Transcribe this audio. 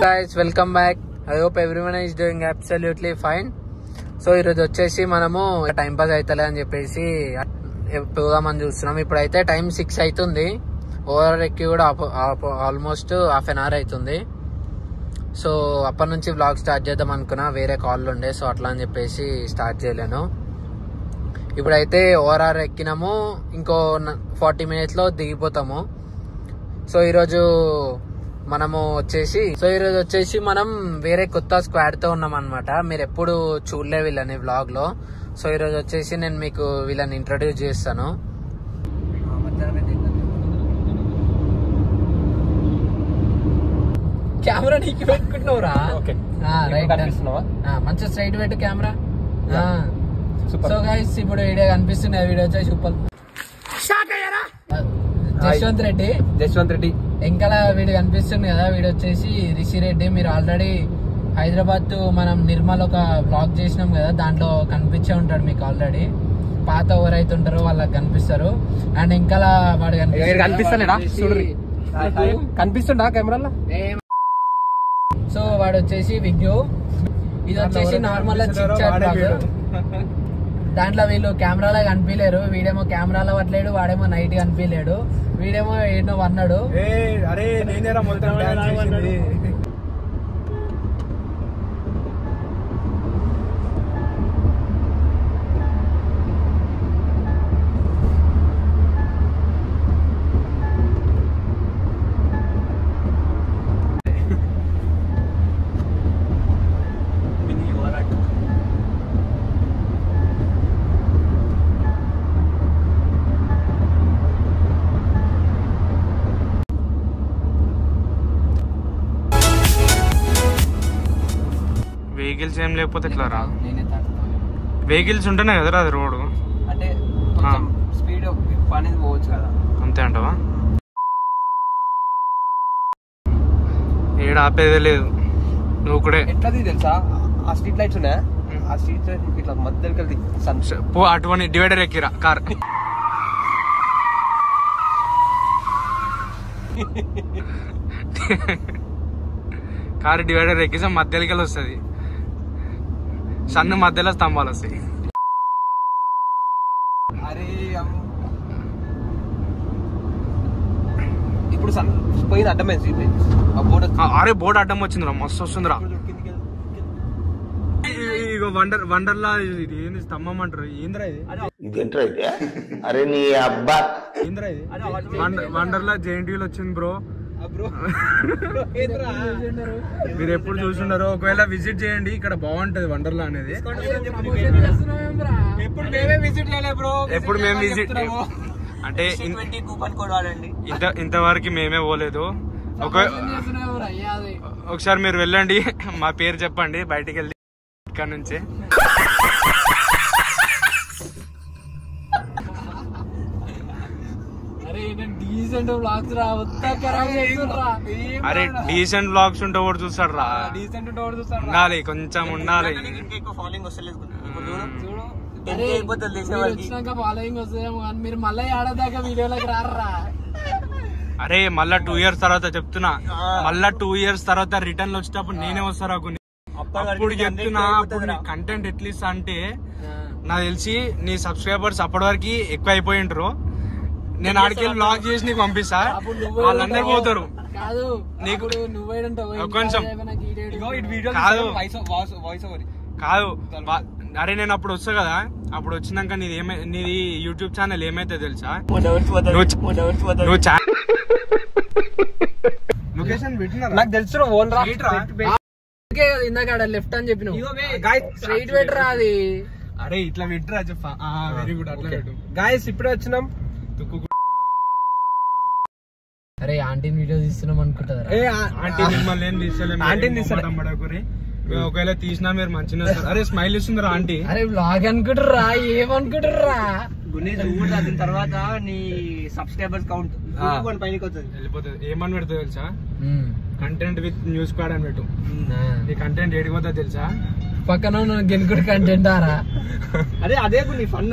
guys, welcome back. I hope everyone is doing absolutely fine. So ఈరోజు వచ్చేసి మనము time pass అవుతలే అని చెప్పేసి పోదామని చూస్తున్నాం. ఇప్పుడైతే టైం 6 అవుతుంది. ఓవర్ ఎక్కి కూడా ఆల్మోస్ట్ హాఫ్ అన్ అవర్ అవుతుంది. సో అప్పటి నుంచి వ్లాగ్ స్టార్ట్ చేద్దాం అనుకున్నా, వేరే కాల్ ఉండే, సో అట్లా అని చెప్పేసి స్టార్ట్ చేయలేను. ఇప్పుడైతే ఓఆర్ఆర్ ఎక్కినాము, ఇంకో 40 minutes లో దిగిపోతాము. సో ఈరోజు వచ్చేసి మనం వేరే కొత్త స్క్వాడ్ తో ఉన్నాం అనమాట. మీరు ఎప్పుడు చూడలే వీళ్ళని వ్లాగ్ లో. సో ఈరోజు వచ్చేసి నేను మీకు వీళ్ళని ఇంట్రొడ్యూస్ చేస్తాను. కెమెరా నీకు పెట్టుకుంటున్నావురా? మంచిగా స్ట్రైట్ పెట్టు కెమెరా. సో గైస్ ఇప్పుడు వీడియో కనిపిస్తుంది. ఆ వీడియో వచ్చేసి సూపర్ జశ్వంత్ రెడ్డి ఇంకా వీడియో కనిపిస్తుంది కదా. వీడియో వచ్చేసి రిషి రెడ్డి. మీరు ఆల్రెడీ హైదరాబాద్ మనం నిర్మల్ ఒక బ్లాగ్ చేసినాం కదా, దాంట్లో కనిపించే ఉంటాడు మీకు ఆల్రెడీ. పాత ఎవరైతే ఉంటారో వాళ్ళకి కనిపిస్తారు. అండ్ ఇంకా వాడు కనిపిస్తుండా కెమెరాలో. సో వాడు వచ్చేసి విగ్యూ. ఇది వచ్చేసి నార్మల్ దాంట్లో వీళ్ళు కెమెరాలో కనిపించలేరు. వీడేమో కెమెరాలో పట్టలేడు, వాడేమో నైట్ కనిపించలేడు, వీడేమో ఏడో అన్నాడు. అరే నేనేరా మొత్తం వెహికల్స్ ఏం లేకపోతే ఎట్లా రా? వెహికల్స్ ఉంటేనే కదరా అది రోడ్. అంటే స్పీడ్ అనేది పోవచ్చు కదా, అంతే అంటావా? ఏడ ఆపేదే లేదు. నువ్వు కూడా ఎట్లా తెలుసా, ఆ స్ట్రీట్ లైట్స్ ఉన్నాయా, ఆ స్ట్రీట్ లైట్ ఇట్లా మధ్యలోకి వెళ్తే పో అటువంటి డివైడర్ ఎక్కిరా కార్. కారు డివైడర్ ఎక్కిసా మధ్యలోకి వెళ్ళి వస్తుంది. సన్ను మధ్యలో స్తంభాలు వస్తాయి. అరే ఇప్పుడు పోయింది అడ్డమైంది. అరే బోర్డు అడ్డం వచ్చిందిరా, మస్తు వస్తుందిరా. ఇగో వండర్లా ఇది ఏంది స్తంభం అంటారు. ఏంద్రా ఇది? అరే నీ అబ్బా ఏంద్రా ఇది? వండర్లా జేఎన్టీయూలో వచ్చింది బ్రో. మీరు ఎప్పుడు చూసుంటారో, ఒకవేళ విజిట్ చేయండి, ఇక్కడ బాగుంటది వండర్లా అనేది. ఎప్పుడు మేము విజిట్ అంటే ఇంతవరకు మేమే పోలేదు. ఒకసారి మీరు వెళ్ళండి, మా పేరు చెప్పండి, బయటికి వెళ్ళి ఇక్కడ నుంచి. అరే డీసెంట్ బ్లాగ్స్ ఉంటే ఒకటి చూస్తాడు రా. ఉండాలి, కొంచెం ఉండాలి. మీరు మళ్ళీ ఏడాదాకా వీడియోలోకి రారా? అరే మళ్ళా 2 years తర్వాత చెప్తున్నా, మళ్ళా 2 years తర్వాత రిటర్న్ వచ్చేటప్పుడు నేనే వస్తారా కొన్ని. అప్పుడు చెప్తున్నా, అప్పుడు నీ కంటెంట్ ఎట్లీస్ట్ అంటే నాకు తెలిసి నీ సబ్స్క్రైబర్స్ అప్పటి వరకు ఎక్కువ అయిపోయి ఉంటారు. నేను ఆడికి బ్లాగ్ చేసి నీకు పంపిస్తా, వాళ్ళందరూ పోతారు. నీకు కొంచెం కాదు. అరే నేను అప్పుడు వస్తా కదా, అప్పుడు వచ్చినాక నీది యూట్యూబ్ ఛానల్ ఏమైతే తెలుసా? నువ్వు నాకు తెలుసు ఇందాక లెఫ్ట్ అని చెప్పిన స్ట్రైట్ పెట్టరా అది. అరే ఇట్లా పెట్టరా చెప్పా. వెరీ గుడ్, అట్లా పెట్టు. గాయస్ ఇప్పుడే వచ్చినాం. అరే ఆంటీని వీడియో తీస్తున్నాం అనుకుంటా. ఆంటీ మిమ్మల్ని ఏం తీసుకోలేదు. ఒకవేళ తీసినా మీరు మంచిగా. అరే స్మైల్ ఇస్తుందిరా ఆంటీ. అరే బ్లాగ్ అనుకుంటుర్రా, ఏమనుకుంటుర్రా? తర్వాత నీ సబ్స్క్రైబర్స్ కౌంట్ వెళ్ళిపోతుంది. ఏమని పెడతా తెలుసా? కంటెంట్ విత్ న్యూస్ స్క్వాడ్ అని పెట్టు. నీ కంటెంట్ ఏడిపోతా తెలుసా? పక్కన గెలుకుడు కంటెంట్ ఆరా. అదే నీ ఫన్